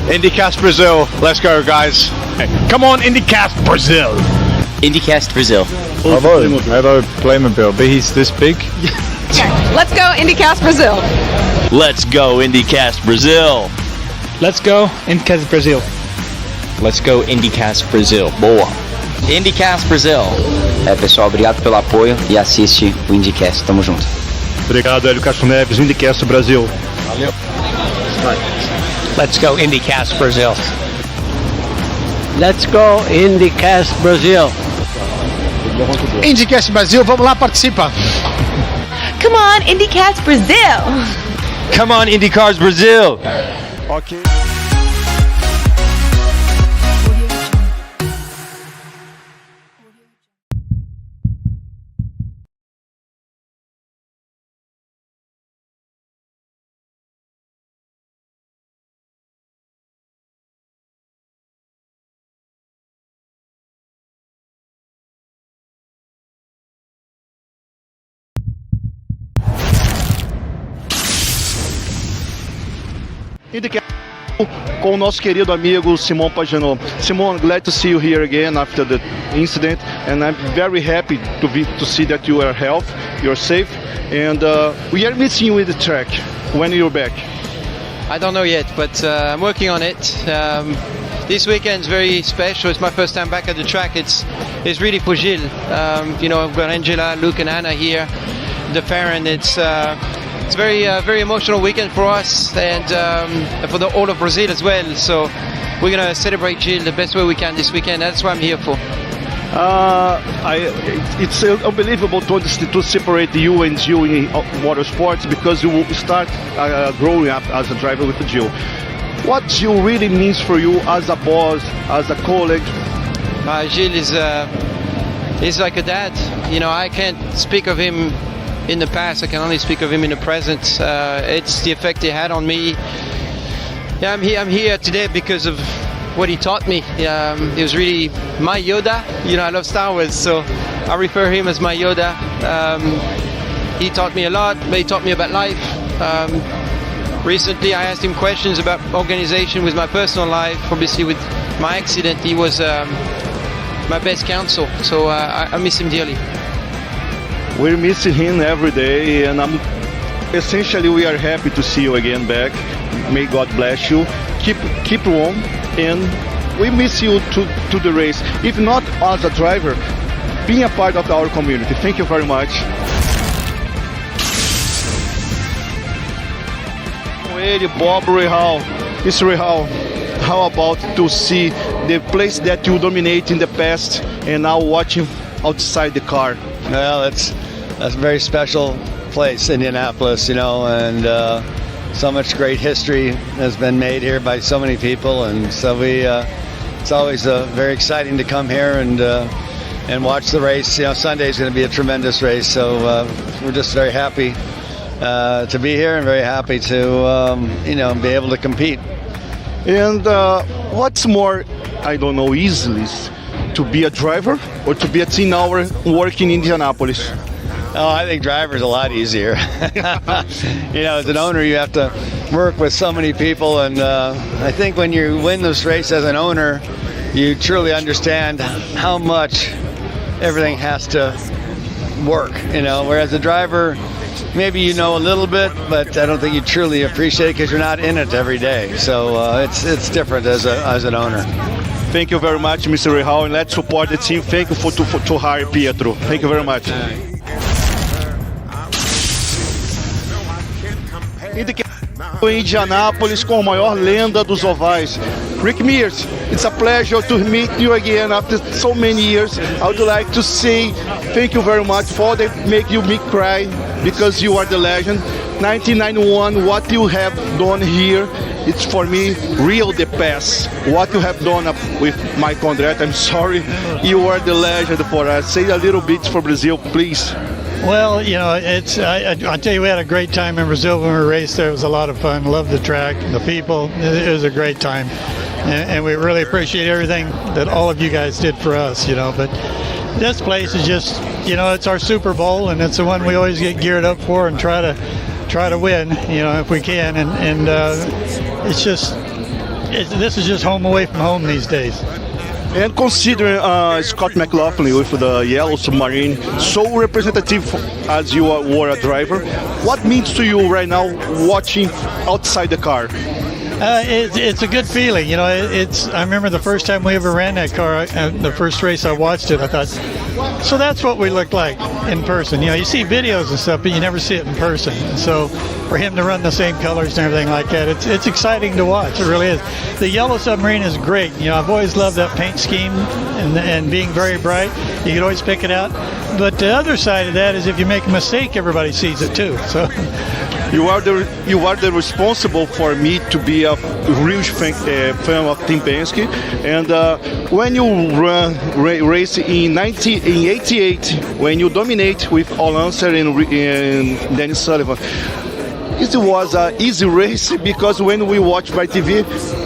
IndyCast Brazil. Let's go, guys. Come on, IndyCast Brazil. IndyCast Brasil. Hello, Playmobil. But he's this big. Let's go IndyCast Brasil. Let's go IndyCast Brasil. Let's go IndyCast Brasil. Let's go IndyCast Brasil. Boa. IndyCast Brasil. Pessoal, obrigado pelo apoio e assiste o IndyCast. Tamo junto. Obrigado, Hélio Castro Neves, IndyCast Brasil. Valeu. Let's go IndyCast Brasil. Let's go IndyCast Brasil. IndyCast Brasil, vamos lá, participa. Come on IndyCast Brasil. Come on IndyCars Brasil. Ok. IndyCast com o nosso querido amigo Simon Pagenaud. Simon, glad to see you here again after the incident, and I'm very happy to see that you are healthy, you're safe, and we are missing you in the track. When you're back? I don't know yet, but I'm working on it. This weekend's very special. It's my first time back at the track. It's really for Gilles. You know, I've got Angela, Luke, and Anna here. The parent. It's very emotional weekend for us and for the all of Brazil as well. So we're gonna celebrate Gilles the best way we can this weekend. That's what I'm here for. It's unbelievable to separate you and Gilles in motorsports, because you will start growing up as a driver with Gilles. What Gilles really means for you as a boss, as a colleague? Gilles is like a dad. You know, I can't speak of him in the past. I can only speak of him in the present. It's the effect he had on me. Yeah, I'm here today because of what he taught me. He was really my Yoda. You know, I love Star Wars, so I refer him as my Yoda. He taught me a lot, but he taught me about life. Recently I asked him questions about organization with my personal life. Obviously with my accident, he was my best counsel, so I miss him dearly. We're missing him every day, and essentially we are happy to see you again back. May God bless you. Keep warm, and we miss you to the race. If not as a driver, being a part of our community. Thank you very much. Ele, Bob Rahal. Mr. Rahal, how about to see the place that you dominate in the past and now watching outside the car? Well, that's a very special place, Indianapolis, you know, and so much great history has been made here by so many people, and so it's always very exciting to come here and watch the race. You know, Sunday is going to be a tremendous race, so we're just very happy to be here and very happy to you know, be able to compete. And what's more, I don't know, easily, to be a driver or to be a team owner working in Indianapolis? Oh, I think driver's a lot easier. You know, as an owner, you have to work with so many people, and I think when you win this race as an owner, you truly understand how much everything has to work, you know, whereas a driver, maybe you know a little bit, but I don't think you truly appreciate it because you're not in it every day. So it's different as an owner. Thank you very much, Mr. Rahal, and let's support the team. Thank you to hire Pietro. Thank you very much. Indianapolis com a maior lenda dos ovais. Rick Mears, it's a pleasure to meet you again after so many years. I would like to say thank you very much for that make me cry, because you are the legend. 1991, what you have done here, it's for me real the past. What you have done with Mike Andretti, I'm sorry, you are the legend for us. Say a little bit for Brazil, please. Well, you know, I tell you, we had a great time in Brazil when we raced there. It was a lot of fun. Loved the track, the people. It was a great time. And we really appreciate everything that all of you guys did for us, you know. But this place is just, you know, it's our Super Bowl, and it's the one we always get geared up for and try to win, you know, if we can. And it's just this is just home away from home these days. And considering Scott McLaughlin with the Yellow Submarine, so representative as you were a driver, what means to you right now watching outside the car? It's a good feeling, you know. I remember the first time we ever ran that car, the first race I watched it, I thought, so that's what we look like in person. You know, you see videos and stuff, but you never see it in person. And so for him to run the same colors and everything like that, it's exciting to watch. It really is. The Yellow Submarine is great. You know, I've always loved that paint scheme and being very bright. You can always pick it out. But the other side of that is if you make a mistake, everybody sees it too. So. You are the responsible for me to be a real fan of Team Penske, and when you race in 88, when you dominate with All-Answer and Dennis Sullivan, it was an easy race because when we watch by TV,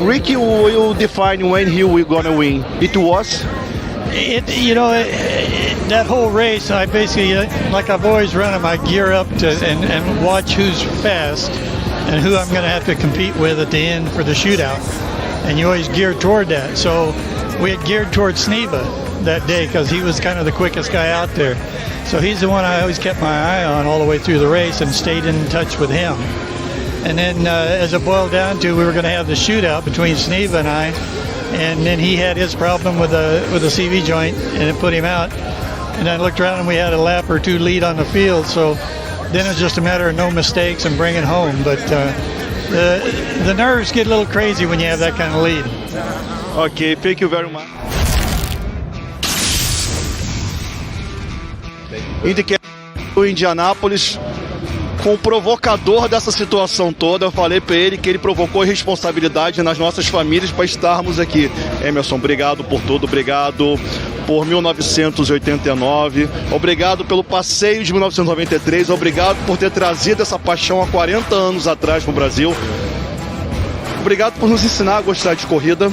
Ricky will define when he will gonna win. It was. That whole race, I basically, like I've always run them, I gear up to and watch who's fast and who I'm going to have to compete with at the end for the shootout. And you always gear toward that. So we had geared toward Sneva that day because he was kind of the quickest guy out there. So he's the one I always kept my eye on all the way through the race and stayed in touch with him. And then as it boiled down to, we were going to have the shootout between Sneva and I. And then he had his problem with the CV joint, and it put him out. And I looked around, and we had a lap or two lead on the field. So then it was just a matter of no mistakes and bringing home. But the nerves get a little crazy when you have that kind of lead. Okay, thank you very much. IndyCast Indianápolis, com o provocador dessa situação toda, eu falei para ele que ele provocou irresponsabilidade nas nossas famílias para estarmos aqui. Emerson, obrigado por tudo, obrigado por 1989, obrigado pelo passeio de 1993, obrigado por ter trazido essa paixão há 40 anos atrás para o Brasil, obrigado por nos ensinar a gostar de corrida,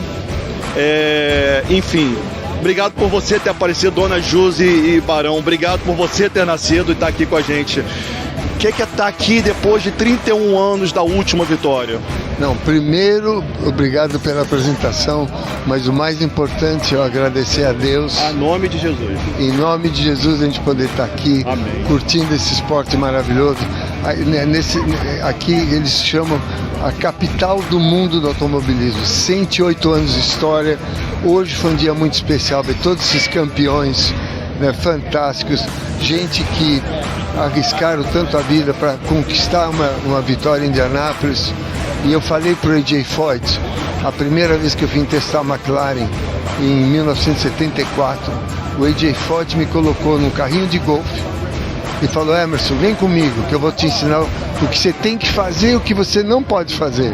enfim, obrigado por você ter aparecido, Dona Juse e Barão, obrigado por você ter nascido e estar aqui com a gente. O que é estar aqui depois de 31 anos da última vitória? Não, primeiro, obrigado pela apresentação, mas o mais importante é eu agradecer a Deus. Em nome de Jesus. Em nome de Jesus, a gente poder estar aqui, amém, curtindo esse esporte maravilhoso. Aqui eles chamam a capital do mundo do automobilismo, 108 anos de história. Hoje foi um dia muito especial ver todos esses campeões, né, fantásticos, gente que arriscaram tanto a vida para conquistar uma vitória em Indianapolis. E eu falei para o AJ Foyt, a primeira vez que eu vim testar a McLaren em 1974, o AJ Foyt me colocou num carrinho de golfe e falou: Emerson, vem comigo que eu vou te ensinar o que você tem que fazer e o que você não pode fazer.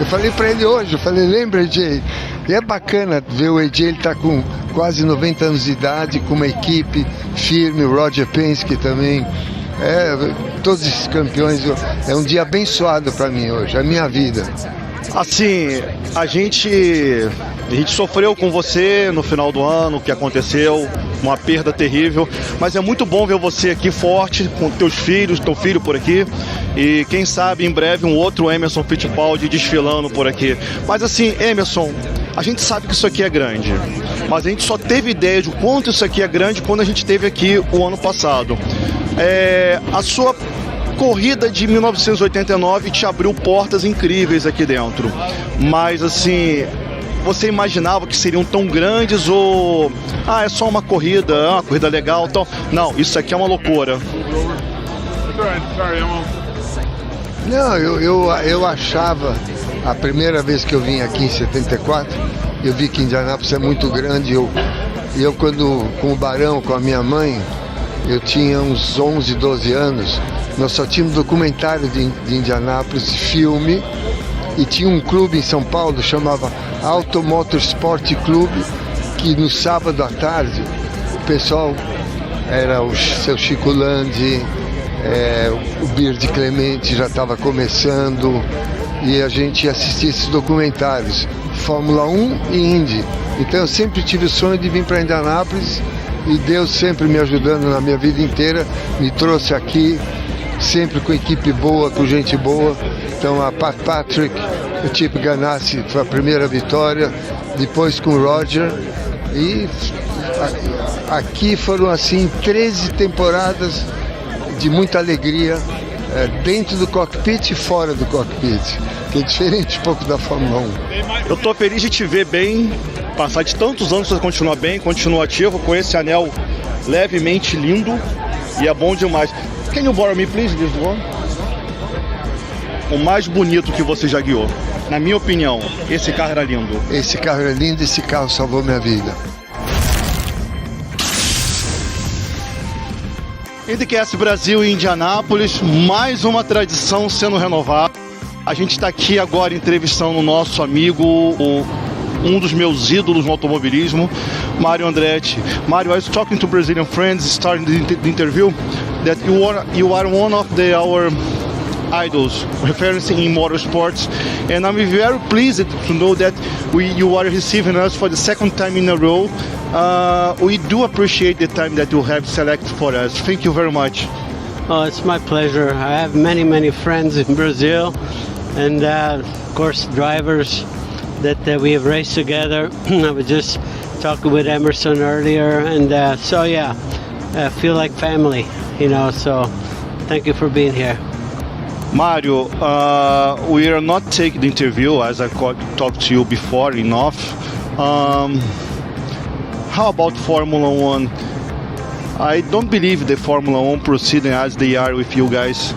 Eu falei para ele hoje, eu falei: lembra, AJ? E é bacana ver o AJ, ele está com quase 90 anos de idade, com uma equipe firme, o Roger Penske também. Todos esses campeões, é um dia abençoado para mim hoje, a minha vida. Assim, a gente sofreu com você no final do ano, o que aconteceu, uma perda terrível, mas é muito bom ver você aqui forte, com teus filhos, teu filho por aqui, e quem sabe em breve um outro Emerson Fittipaldi desfilando por aqui. Mas assim, Emerson, a gente sabe que isso aqui é grande, mas a gente só teve ideia de quanto isso aqui é grande quando a gente esteve aqui o ano passado. A sua corrida de 1989 te abriu portas incríveis aqui dentro, mas assim, você imaginava que seriam tão grandes ou é só uma corrida legal, então não, isso aqui é uma loucura? Não, eu achava, a primeira vez que eu vim aqui em 74, eu vi que Indianapolis é muito grande. Eu quando com o Barão, com a minha mãe, eu tinha uns 11, 12 anos, nós só tínhamos documentário de Indianapolis, filme, e tinha um clube em São Paulo, chamava Automotor Sport Club, que no sábado à tarde, o pessoal era o seu Chico Landi, o Bird Clemente já estava começando, e a gente assistia esses documentários, Fórmula 1 e Indy. Então eu sempre tive o sonho de vir para Indianapolis, e Deus sempre me ajudando na minha vida inteira, me trouxe aqui, sempre com equipe boa, com gente boa. Então a Patrick, o Chip Ganassi foi a primeira vitória, depois com o Roger, e aqui foram assim 13 temporadas de muita alegria, dentro do cockpit e fora do cockpit, que é diferente um pouco da Fórmula 1. Eu tô feliz de te ver bem, passar de tantos anos, você continua bem, continua ativo, com esse anel levemente lindo, e é bom demais. Can you borrow me please this one? O mais bonito que você já guiou. Na minha opinião, esse carro era lindo. Esse carro era lindo, esse carro salvou minha vida. IndyCast Brasil e Indianápolis, mais uma tradição sendo renovada. A gente está aqui agora entrevistando o nosso amigo, um dos meus ídolos no automobilismo, Mário Andretti. Mário, I was talking to Brazilian friends starting the interview that you are one of our idols, referencing in motorsports, and I'm very pleased to know that you are receiving us for the second time in a row. We do appreciate the time that you have selected for us. Thank you very much. Oh, it's my pleasure. I have many friends in Brazil, and of course drivers that we have raced together. I was just talking with Emerson earlier, and so yeah, I feel like family, so thank you for being here. Mario, we are not taking the interview as I talked to you before enough. How about Formula One? I don't believe the Formula One proceeding as they are with you guys.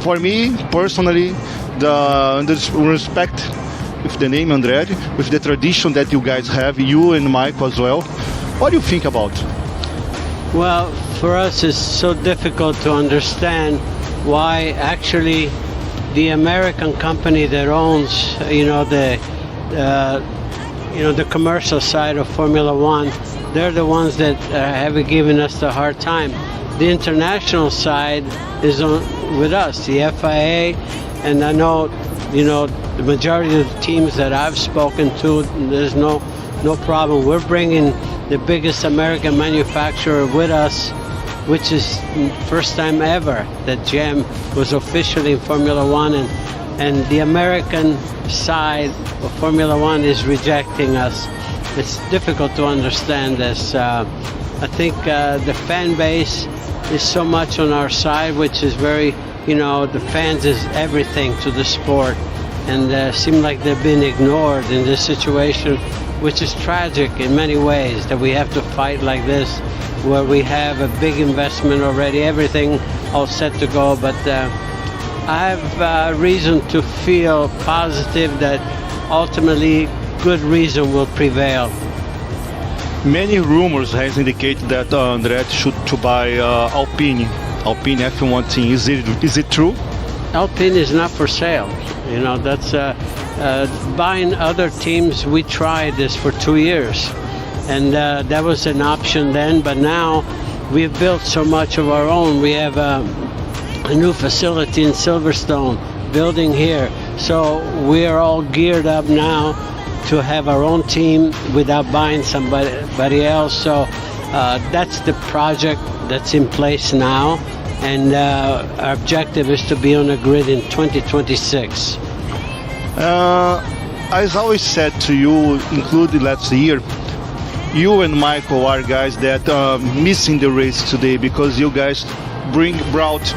For me, personally, the respect with the name Andretti, with the tradition that you guys have, you and Michael as well. What do you think about? Well, for us it's so difficult to understand why actually the American company that owns, the commercial side of Formula One, they're the ones that have given us the hard time. The international side is with us, the FIA, and I know, the majority of the teams that I've spoken to, there's no problem. We're bringing the biggest American manufacturer with us, which is first time ever that GM was officially in Formula One, and the American side of Formula One is rejecting us. It's difficult to understand this. I think the fan base is so much on our side, which is very, the fans is everything to the sport, and seem like they've been ignored in this situation, which is tragic in many ways, that we have to fight like this, where we have a big investment already, everything all set to go, but I have reason to feel positive that ultimately good reason will prevail. Many rumors has indicated that Andretti should to buy Alpine F1 team. Is it true? Alpine is not for sale. That's buying other teams. We tried this for 2 years, and that was an option then. But now we've built so much of our own. We have a new facility in Silverstone, building here. So we are all geared up now to have our own team without buying somebody else. So that's the project that's in place now, and our objective is to be on the grid in 2026. As I always said to you, including last year, you and Michael are guys that are missing the race today because you guys brought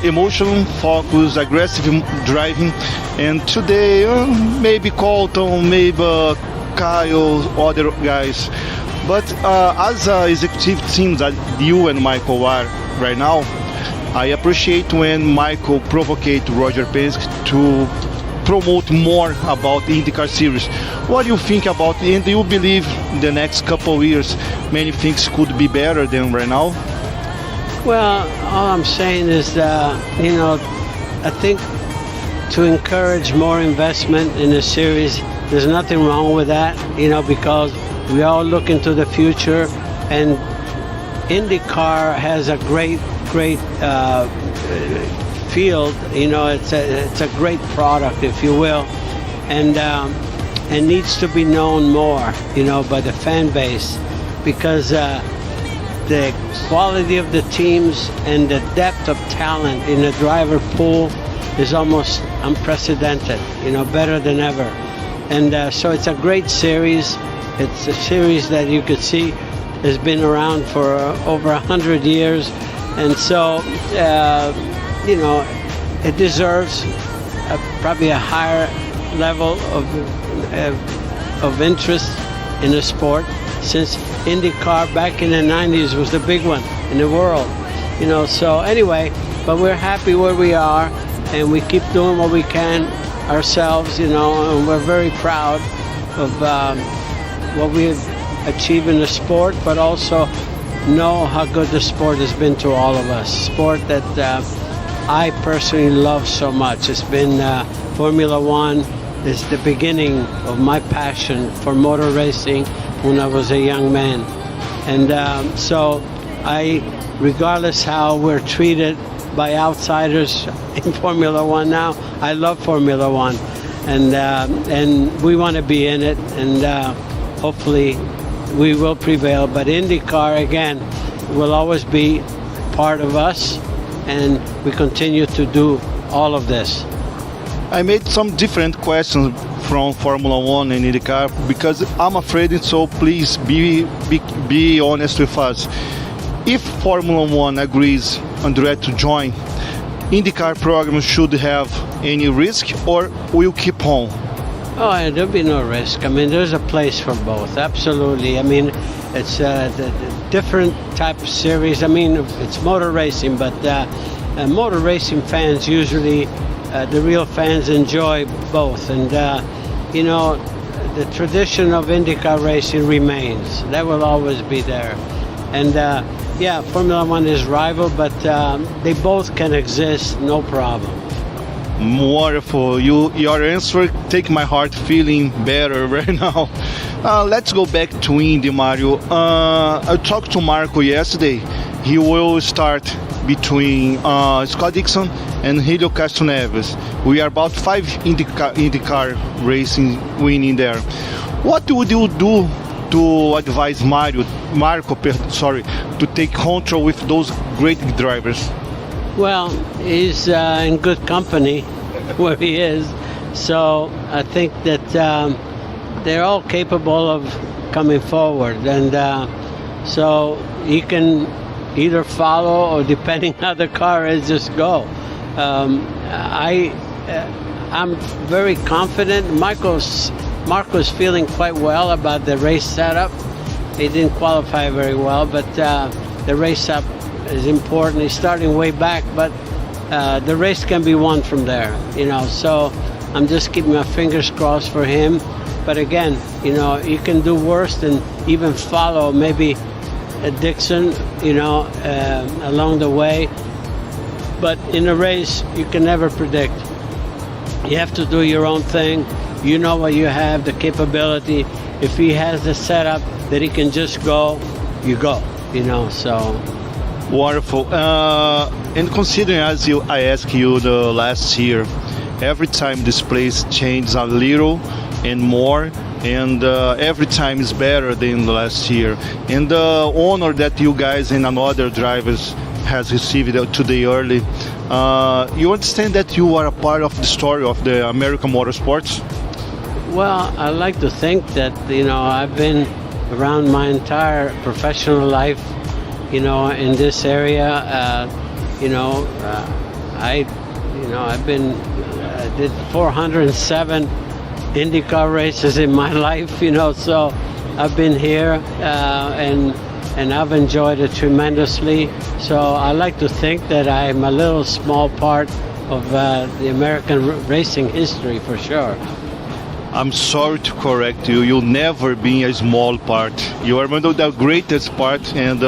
emotion, focus, aggressive driving, and today maybe Colton, maybe Kyle, other guys. But as executive teams that you and Michael are right now, I appreciate when Michael provoked Roger Penske to promote more about the IndyCar series. What do you think about it? And do you believe in the next couple of years many things could be better than right now? Well, all I'm saying is, I think to encourage more investment in the series, there's nothing wrong with that, because we all look into the future, and IndyCar has a great field. It's a great product, if you will, and needs to be known more, by the fan base, because the quality of the teams and the depth of talent in the driver pool is almost unprecedented, better than ever. And so it's a great series. It's a series that you could see has been around for over 100 years. And so, it deserves probably a higher level of interest in the sport, since IndyCar back in the 90s was the big one in the world. So anyway, but we're happy where we are, and we keep doing what we can ourselves, and we're very proud of what we've achieved in the sport, but also know how good the sport has been to all of us. Sport that I personally love so much. It's been Formula One is the beginning of my passion for motor racing when I was a young man. And so regardless how we're treated by outsiders in Formula One now, I love Formula One. And we want to be in it, and hopefully we will prevail. But IndyCar, again, will always be part of us, and we continue to do all of this. I made some different questions from Formula One and IndyCar because I'm afraid, and so please be honest with us. If Formula One agrees Andrea to join, IndyCar program should have any risk, or will keep on? Oh, there'll be no risk. I mean, there's a place for both. Absolutely. I mean, it's the different type of series. I mean, it's motor racing, but motor racing fans usually, the real fans, enjoy both. And, the tradition of IndyCar racing remains. That will always be there. And, Formula One is rival, but they both can exist, no problem. Wonderful. Your answer take my heart feeling better right now. Let's go back to Indy, Mario. I talked to Marco yesterday. He will start between Scott Dixon and Helio Castroneves. We are about 5 IndyCar racing winning there. What would you do to advise Marco to take control with those great drivers? Well, he's in good company where he is, so I think that they're all capable of coming forward, and so he can either follow, or depending how the car is, just go. I'm very confident. Marco's feeling quite well about the race setup. He didn't qualify very well, but the race setup is important. He's starting way back, but the race can be won from there, so I'm just keeping my fingers crossed for him. But again, you can do worse than even follow maybe Dixon, along the way. But in a race, you can never predict. You have to do your own thing. You know what you have, the capability. If he has the setup that he can just go, you go, so. Wonderful. And considering, as I asked you the last year, every time this place changes a little and more, and every time is better than the last year. And the honor that you guys and another drivers has received today early, you understand that you are a part of the story of the American motorsports? Well, I like to think that, I've been around my entire professional life, in this area. I did 407 IndyCar races in my life, so I've been here, and I've enjoyed it tremendously. So I like to think that I'm a little small part of the American racing history, for sure. I'm sorry to correct you. You'll never be a small part. You are one of the greatest part, and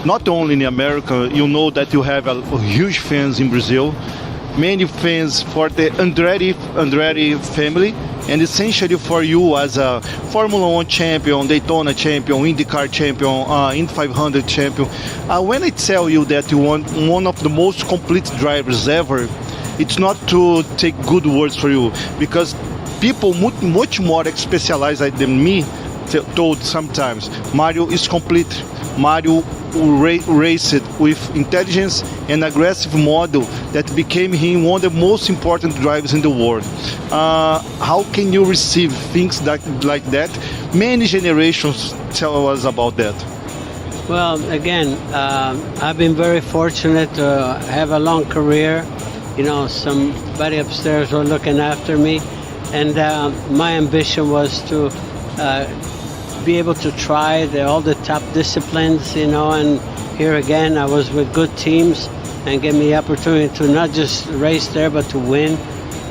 not only in America. You know that you have a huge fans in Brazil, many fans for the Andretti family, and essentially for you as a Formula One champion, Daytona champion, IndyCar champion, Indy 500 champion. When I tell you that you want one of the most complete drivers ever, it's not to take good words for you, because people much more specialized than me told sometimes, Mario is complete. Mario raced with intelligence and aggressive model that became him one of the most important drivers in the world. How can you receive things like that? Many generations tell us about that. Well, again, I've been very fortunate to have a long career. You know, somebody upstairs were looking after me, and my ambition was to be able to try all the top disciplines, you know, and here again I was with good teams and gave me the opportunity to not just race there but to win.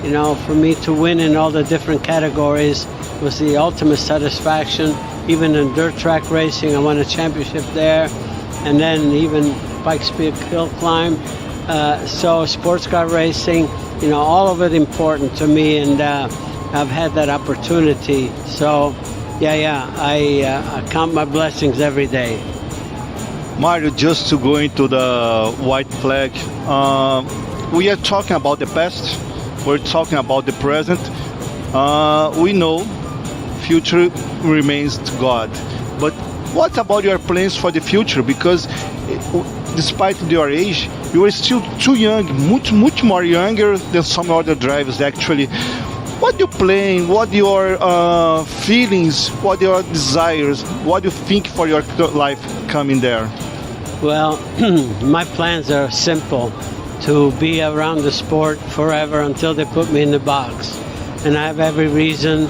You know, for me to win in all the different categories was the ultimate satisfaction. Even in dirt track racing, I won a championship there, and then even Pikes Peak hill climb. So sports car racing, you know, all of it important to me, and I've had that opportunity. So I count my blessings every day. Mario, just to go into the white flag, we are talking about the past, we're talking about the present. We know future remains to God, but what about your plans for the future? Because despite your age, you are still too young, much more younger than some other drivers actually. What you plan? What your feelings? What your desires? What you think for your life coming there? Well, my plans are simple: to be around the sport forever until they put me in the box. And I have every reason,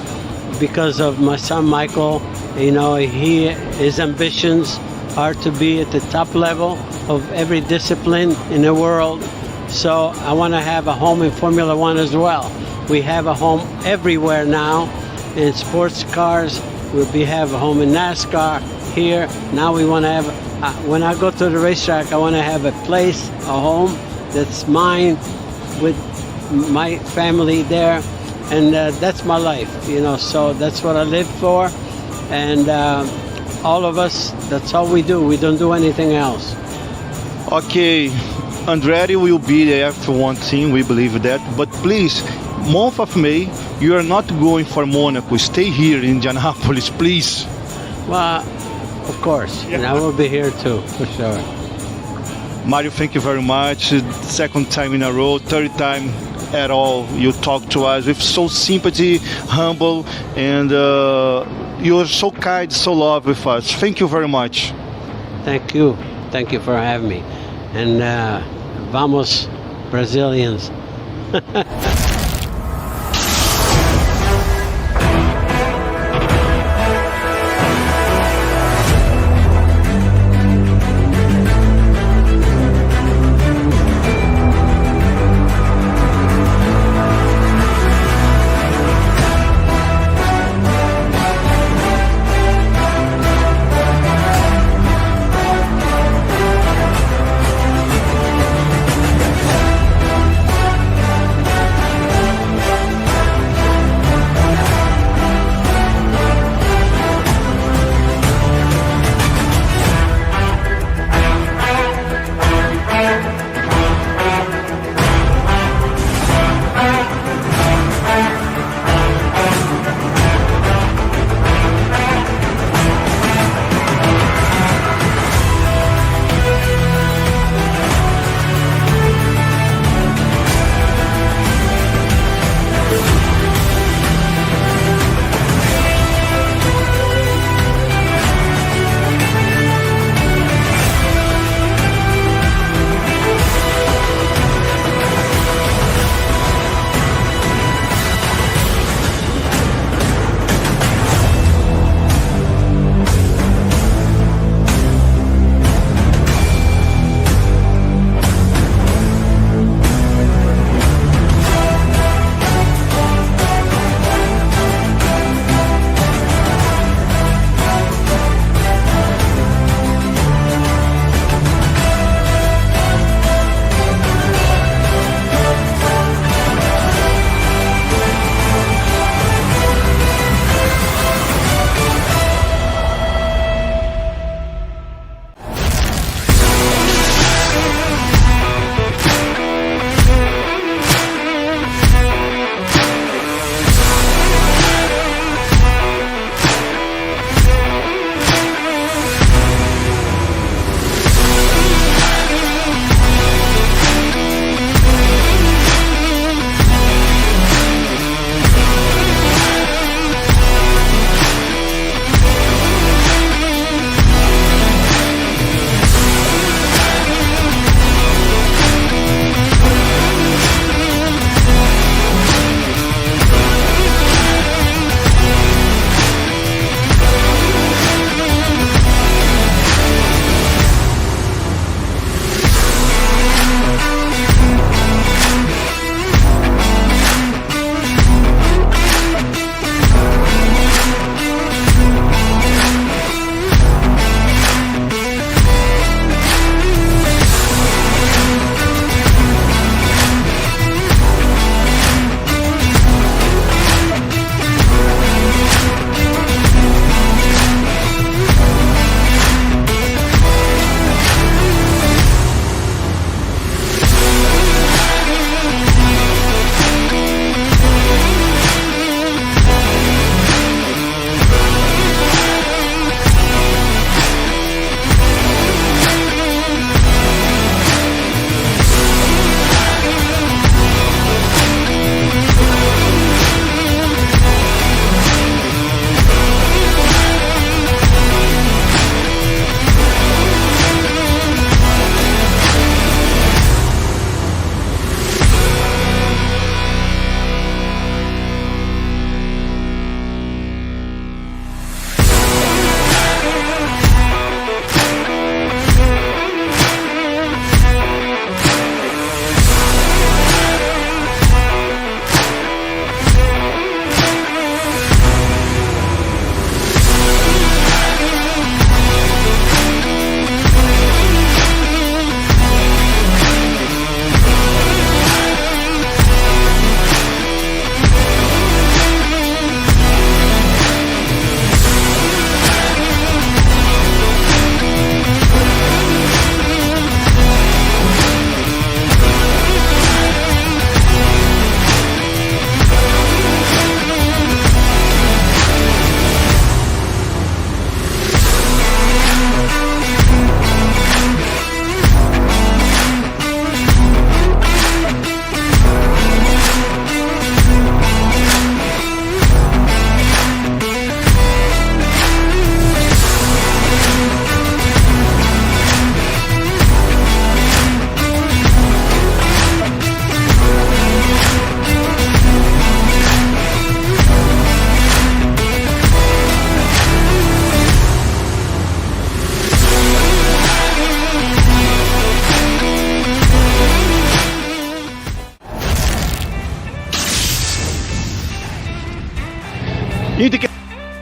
because of my son Michael. You know, his ambitions are to be at the top level of every discipline in the world. So I want to have a home in Formula One as well. We have a home everywhere now in sports cars. We have a home in NASCAR here. Now we want to have, when I go to the racetrack, I want to have a place, a home that's mine with my family there. And that's my life, you know, so that's what I live for. And all of us, that's all we do. We don't do anything else. Okay, Andretti will be the F1 team, we believe that. But please, month of May, you are not going for Monaco. Stay here in Indianapolis, please. Well, of course, and I will be here too, for sure. Mario, thank you very much. Second time in a row, third time at all. You talk to us with so sympathy, humble, and you are so kind, so loved with us. Thank you very much. Thank you. Thank you for having me. And vamos, Brazilians.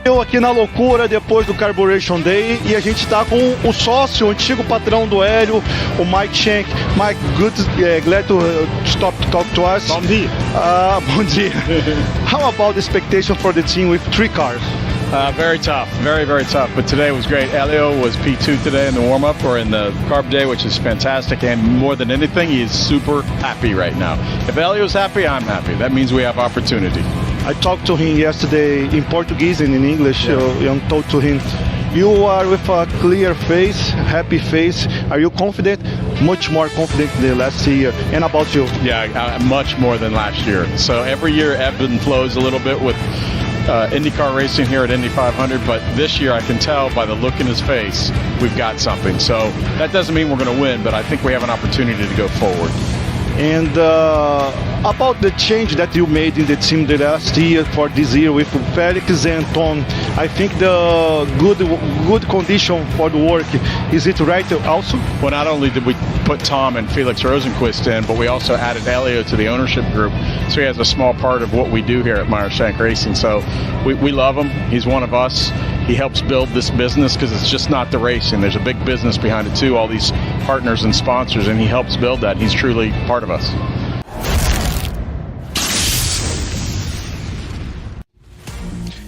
Eu aqui na loucura depois do Carburation Day e a gente está com o sócio, o antigo patrão do Hélio, o Mike Schenck. Mike, glad to stop to talk to us. Bom dia. Bom dia. How about the expectation for the team with 3 cars? Very tough, very tough. But today was great. Elio was P2 today in the warm-up or in the carb day, which is fantastic. And more than anything, he is super happy right now. If Elio's happy, I'm happy. That means we have opportunity. I talked to him yesterday in Portuguese and in English, and told to him, you are with a clear face, happy face. Are you confident? Much more confident than last year. And about you? Yeah, much more than last year. So every year ebbs and flows a little bit with IndyCar racing here at Indy 500, but this year I can tell by the look in his face we've got something. So that doesn't mean we're going to win, but I think we have an opportunity to go forward. And about the change that you made in the team the last year for this year with Felix and Tom, I think the good condition for the work, is it right also? Well, not only did we put Tom and Felix Rosenquist in, but we also added Elio to the ownership group, so he has a small part of what we do here at Meyer-Shank Racing. So we love him. He's one of us. He helps build this business because it's just not the racing. There's a big business behind it too, all these partners and sponsors, and he helps build that. He's truly part of us.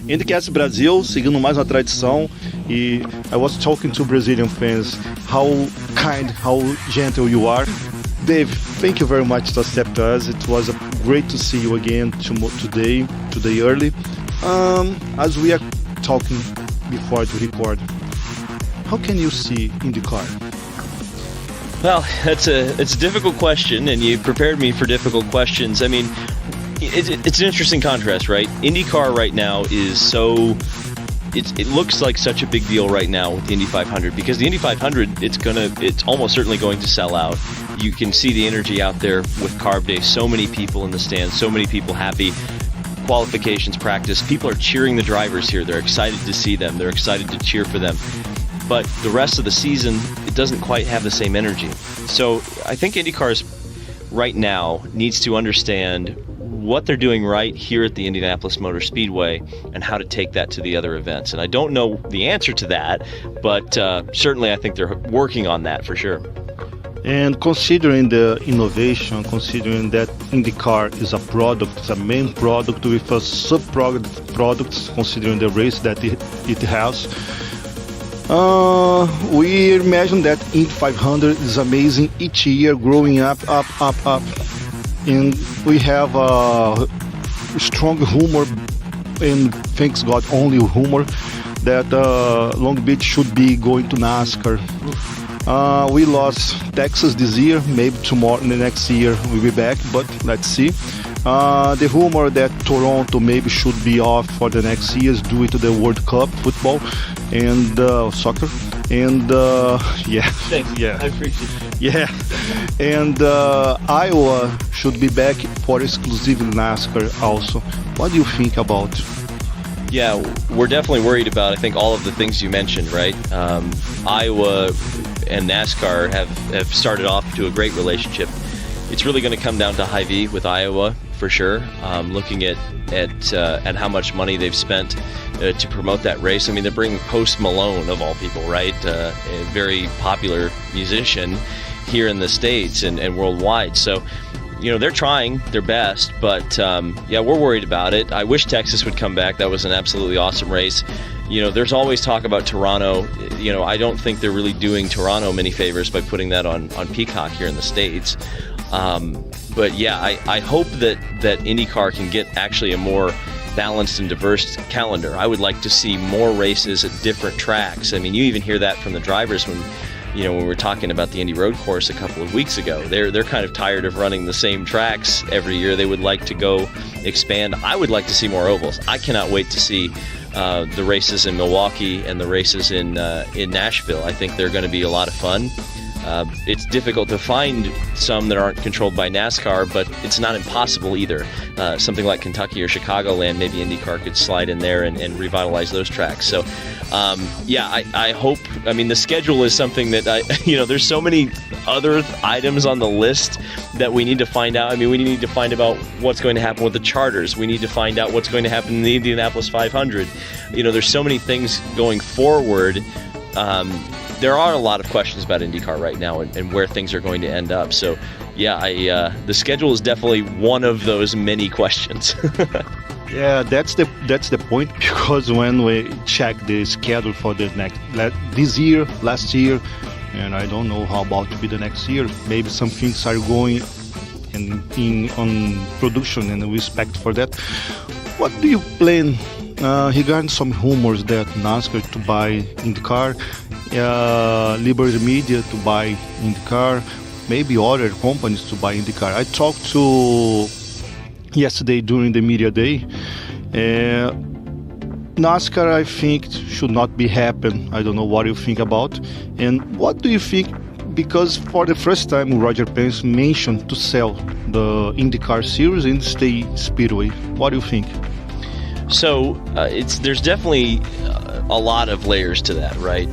IndyCast Brasil, seguindo mais uma tradição, e I was talking to Brazilian fans, how kind, how gentle you are. Dave, thank you very much to accept us. It was great to see you again today early. As we are talking before to record, how can you see IndyCar? Well, it's a difficult question, and you prepared me for difficult questions. I mean, it's an interesting contrast, right? IndyCar right now is it looks like such a big deal right now with the Indy 500, because the Indy 500 it's almost certainly going to sell out. You can see the energy out there with Carb Day. So many people in the stands, so many people happy. Qualifications, practice, people are cheering the drivers here. They're excited to see them. They're excited to cheer for them. But the rest of the season, it doesn't quite have the same energy. So I think IndyCar right now needs to understand what they're doing right here at the Indianapolis Motor Speedway and how to take that to the other events. And I don't know the answer to that, but certainly I think they're working on that for sure. And considering the innovation, considering that IndyCar is a product, it's a main product with a sub-products, considering the race that it has, we imagine that Indy 500 is amazing each year, growing up. And we have a strong rumor, and thanks God only rumor, that Long Beach should be going to NASCAR. We lost Texas this year, maybe tomorrow, the next year we'll be back, but let's see. The rumor that Toronto maybe should be off for the next years due to the World Cup football and soccer, and Thanks. yeah, I appreciate it. yeah, and Iowa should be back for exclusive NASCAR also. What do you think about? Yeah, we're definitely worried about, I think, all of the things you mentioned, right? Iowa and NASCAR have started off to a great relationship. It's really going to come down to Hy-Vee with Iowa for sure. Looking at how much money they've spent to promote that race. I mean, they're bringing Post Malone of all people, right? A very popular musician here in the States and worldwide. So, you know, they're trying their best, but yeah, we're worried about it. I wish Texas would come back. That was an absolutely awesome race. You know, there's always talk about Toronto. You know, I don't think they're really doing Toronto many favors by putting that on Peacock here in the States. But yeah, I hope that IndyCar can get actually a more balanced and diverse calendar. I would like to see more races at different tracks. I mean, you even hear that from the drivers when we were talking about the Indy Road Course a couple of weeks ago. They're kind of tired of running the same tracks every year. They would like to go expand. I would like to see more ovals. I cannot wait to see the races in Milwaukee and the races in Nashville. I think they're going to be a lot of fun. It's difficult to find some that aren't controlled by NASCAR, but it's not impossible either. Something like Kentucky or Chicagoland, maybe IndyCar could slide in there and revitalize those tracks. So, I hope. I mean, the schedule is something that there's so many other items on the list that we need to find out. I mean, we need to find out what's going to happen with the charters. We need to find out what's going to happen in the Indianapolis 500. There's so many things going forward. There are a lot of questions about IndyCar right now and where things are going to end up. So, the schedule is definitely one of those many questions. Yeah, that's the point, because when we check the schedule for this year, last year, and I don't know how about to be the next year, maybe some things are going on production, and we expect for that. What do you plan regarding some rumors that NASCAR to buy IndyCar, Liberty Media to buy IndyCar, maybe other companies to buy IndyCar? I talked to yesterday during the media day. NASCAR, I think, should not be happen. I don't know what you think about. And what do you think? Because for the first time, Roger Penske mentioned to sell the IndyCar series in State Speedway. What do you think? So there's definitely a lot of layers to that, right?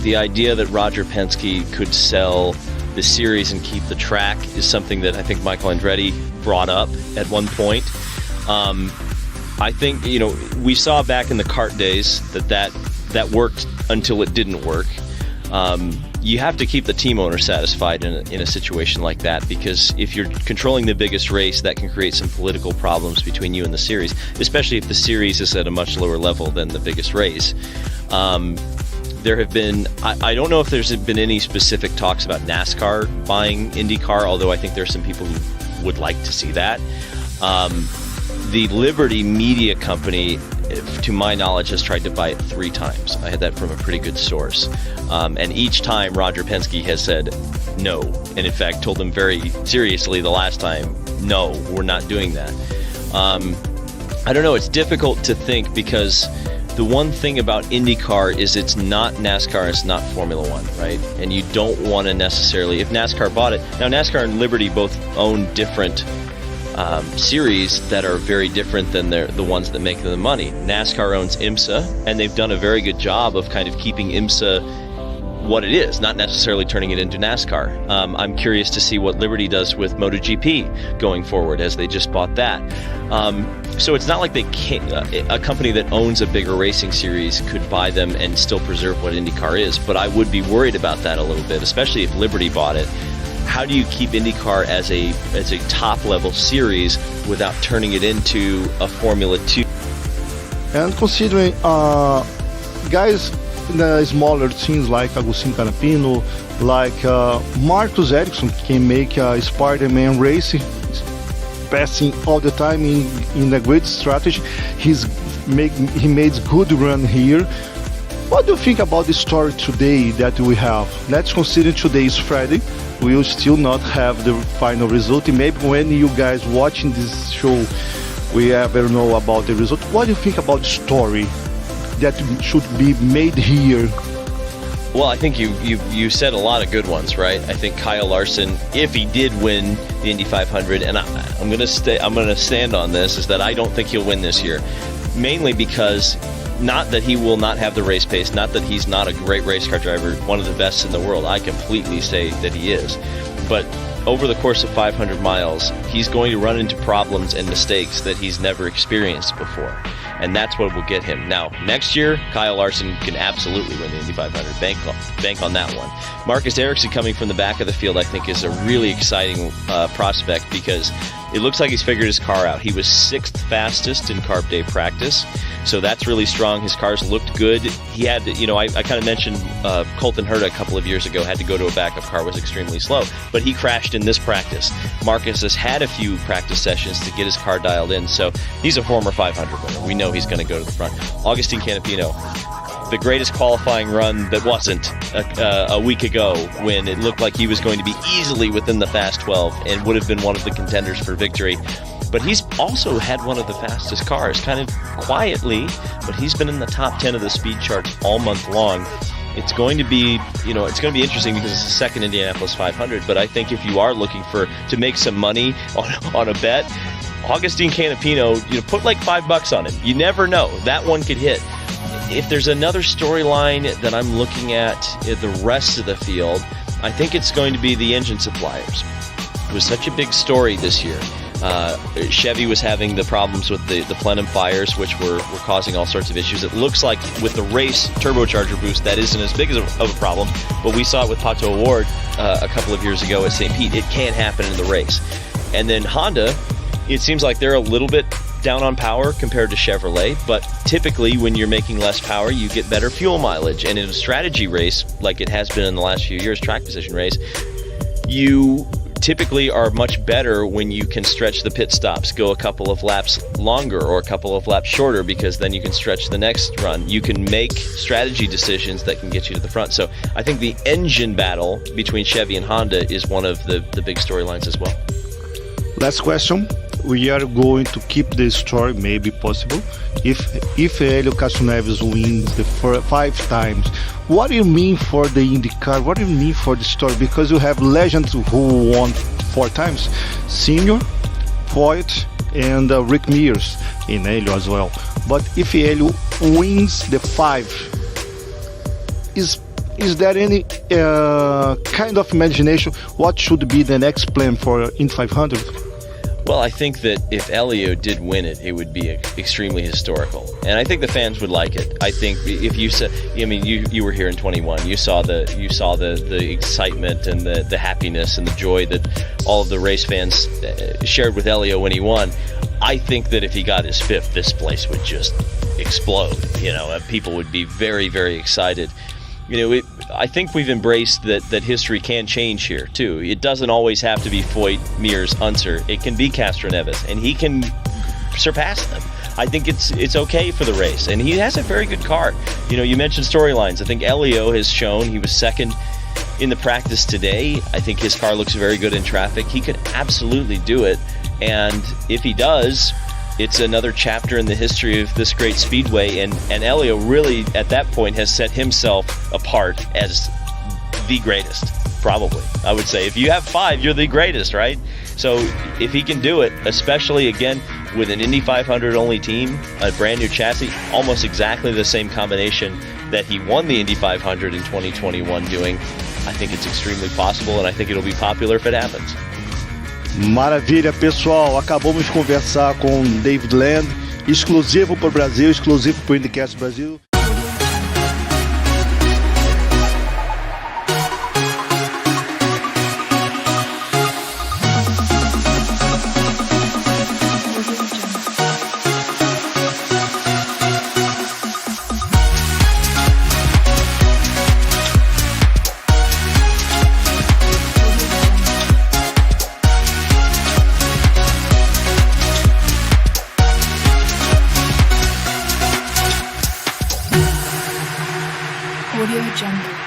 The idea that Roger Penske could sell the series and keep the track is something that I think Michael Andretti brought up at one point. I think, we saw back in the kart days that worked until it didn't work. You have to keep the team owner satisfied in a situation like that, because if you're controlling the biggest race, that can create some political problems between you and the series, especially if the series is at a much lower level than the biggest race. There have been, I don't know if there's been any specific talks about NASCAR buying IndyCar, although I think there's some people who would like to see that. The Liberty Media Company, to my knowledge, has tried to buy it 3 times. I had that from a pretty good source. And each time Roger Penske has said no, and in fact told them very seriously the last time, no, we're not doing that. I don't know, it's difficult to think, because the one thing about IndyCar is it's not NASCAR, it's not Formula One, right? And you don't want to necessarily, if NASCAR bought it, now NASCAR and Liberty both own different series that are very different than the ones that make them the money. NASCAR owns IMSA, and they've done a very good job of kind of keeping IMSA what it is, not necessarily turning it into NASCAR. I'm curious to see what Liberty does with MotoGP going forward, as they just bought that. So it's not like they can't, a company that owns a bigger racing series could buy them and still preserve what IndyCar is, but I would be worried about that a little bit, especially if Liberty bought it. How do you keep IndyCar as a top-level series without turning it into a Formula 2? And considering guys in the smaller teams like Agustin Canapino, like Marcus Ericsson can make a Spider-Man race, passing all the time in a great strategy. He made good run here. What do you think about the story today that we have? Let's consider today is Friday. We will still not have the final result. And maybe when you guys watching this show, we ever know about the result. What do you think about the story that should be made here? Well, I think you said a lot of good ones, right? I think Kyle Larson, if he did win the Indy 500, and I'm going to stand on this, is that I don't think he'll win this year, mainly because not that he will not have the race pace, not that he's not a great race car driver, one of the best in the world. I completely say that he is, but over the course of 500 miles, he's going to run into problems and mistakes that he's never experienced before. And that's what will get him. Now, next year, Kyle Larson can absolutely win the Indy 500. Bank on that one. Marcus Ericsson coming from the back of the field, I think, is a really exciting prospect, because it looks like he's figured his car out. He was 6th fastest in Carb Day practice, so that's really strong. His cars looked good. He had, I kind of mentioned Colton Herta a couple of years ago had to go to a backup car, was extremely slow, but he crashed in this practice. Marcus has had a few practice sessions to get his car dialed in, so he's a former 500 winner. We know he's going to go to the front. Augustin Canapino, the greatest qualifying run that wasn't a week ago, when it looked like he was going to be easily within the fast 12 and would have been one of the contenders for victory. But he's also had one of the fastest cars, kind of quietly, but he's been in the top 10 of the speed charts all month long. It's going to be, it's going to be interesting because it's the second Indianapolis 500. But I think if you are looking to make some money on a bet, Augustine Canapino, put like $5 on him. You never know. That one could hit. If there's another storyline that I'm looking at in the rest of the field, I think it's going to be the engine suppliers. It was such a big story this year. Chevy was having the problems with the plenum fires, which were causing all sorts of issues. It looks like with the race turbocharger boost, that isn't as big of a problem, but we saw it with Pato O'Ward a couple of years ago at St. Pete. It can happen in the race. And then Honda, it seems like they're a little bit down on power compared to Chevrolet, but typically when you're making less power, you get better fuel mileage. And in a strategy race, like it has been in the last few years, track position race, you typically are much better when you can stretch the pit stops, go a couple of laps longer or a couple of laps shorter, because then you can stretch the next run. You can make strategy decisions that can get you to the front. So I think the engine battle between Chevy and Honda is one of the big storylines as well. Last question. We are going to keep the story, maybe possible. If Helio Castroneves wins the 5 times, what do you mean for the IndyCar? What do you mean for the story? Because you have legends who won 4 times, Senior, Foyt, and Rick Mears in Helio as well. But if Helio wins the 5, is there any kind of imagination? What should be the next plan for Indy 500? Well, I think that if Helio did win it, it would be extremely historical, and I think the fans would like it. I think if you said, you were here in 21, you saw the excitement and the happiness and the joy that all of the race fans shared with Helio when he won. I think that if he got his 5th, this place would just explode. People would be very, very excited. I think we've embraced that history can change here too. It doesn't always have to be Foyt, Mears, Unser. It can be Castroneves, and he can surpass them. I think it's okay for the race, and he has a very good car. You mentioned storylines. I think Helio has shown he was second in the practice today. I think his car looks very good in traffic. He could absolutely do it, and if he does, it's another chapter in the history of this great speedway, and Helio really, at that point, has set himself apart as the greatest, probably. I would say, if you have 5, you're the greatest, right? So if he can do it, especially, again, with an Indy 500 only team, a brand new chassis, almost exactly the same combination that he won the Indy 500 in 2021 doing, I think it's extremely possible, and I think it'll be popular if it happens. Maravilha, pessoal. Acabamos de conversar com David Land, exclusivo para o Brasil, exclusivo para o IndyCast Brasil. Audio Jungle.